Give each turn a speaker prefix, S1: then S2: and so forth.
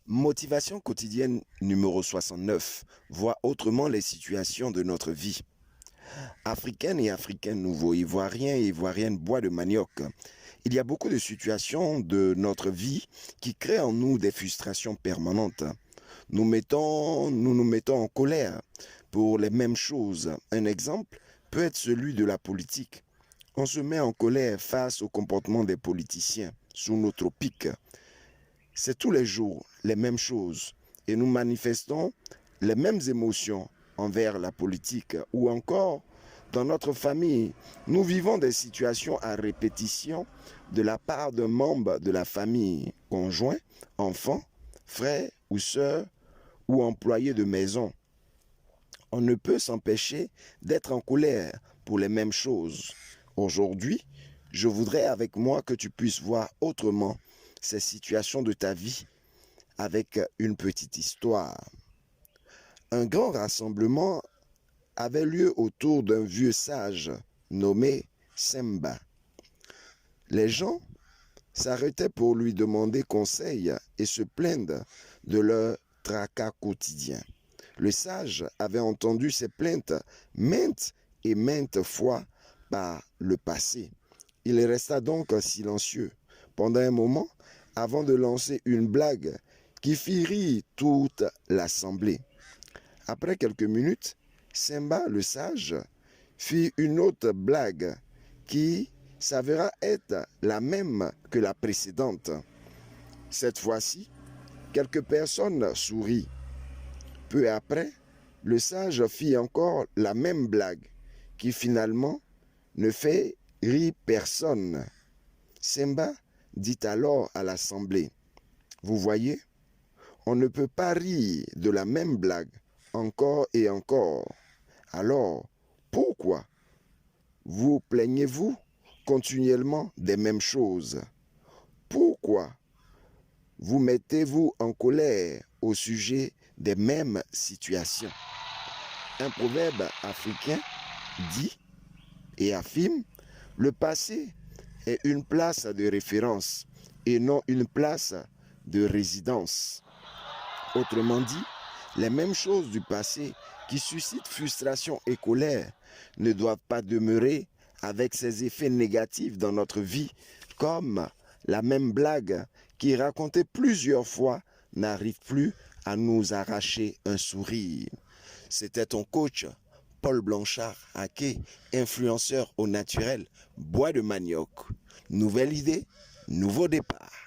S1: Motivation quotidienne numéro 69. Voit autrement les situations de notre vie. Africaines et Africains nouveaux, Ivoiriens et Ivoiriennes bois de manioc. Il y a beaucoup de situations de notre vie qui créent en nous des frustrations permanentes. Nous mettons en colère pour les mêmes choses. Un exemple peut être celui de la politique. On se met en colère face au comportement des politiciens sous nos tropiques. C'est tous les jours les mêmes choses et nous manifestons les mêmes émotions envers la politique ou encore dans notre famille. Nous vivons des situations à répétition de la part d'un membre de la famille, conjoint, enfant, frère ou sœur ou employé de maison. On ne peut s'empêcher d'être en colère pour les mêmes choses. Aujourd'hui, je voudrais avec moi que tu puisses voir autrement ces situations de ta vie avec une petite histoire. Un grand rassemblement avait lieu autour d'un vieux sage nommé Semba. Les gens s'arrêtaient pour lui demander conseil et se plaindre de leur tracas quotidien. Le sage avait entendu ces plaintes maintes et maintes fois par le passé. Il resta donc silencieux pendant un moment avant de lancer une blague qui fit rire toute l'assemblée. Après quelques minutes, Semba le sage fit une autre blague qui s'avéra être la même que la précédente. Cette fois-ci, quelques personnes sourirent. Peu après, le sage fit encore la même blague qui finalement ne fait rire personne. Semba dit alors à l'assemblée, « Vous voyez, on ne peut pas rire de la même blague encore et encore. Alors, pourquoi vous plaignez-vous continuellement des mêmes choses? Pourquoi vous mettez-vous en colère au sujet des mêmes situations? » Un proverbe africain dit et affirme, le passé est une place de référence et non une place de résidence. Autrement dit, les mêmes choses du passé qui suscitent frustration et colère ne doivent pas demeurer avec ses effets négatifs dans notre vie, comme la même blague qui racontée plusieurs fois n'arrive plus à nous arracher un sourire. C'était ton coach Paul Blanchard, Aké, influenceur au naturel, bois de manioc. Nouvelle idée, nouveau départ.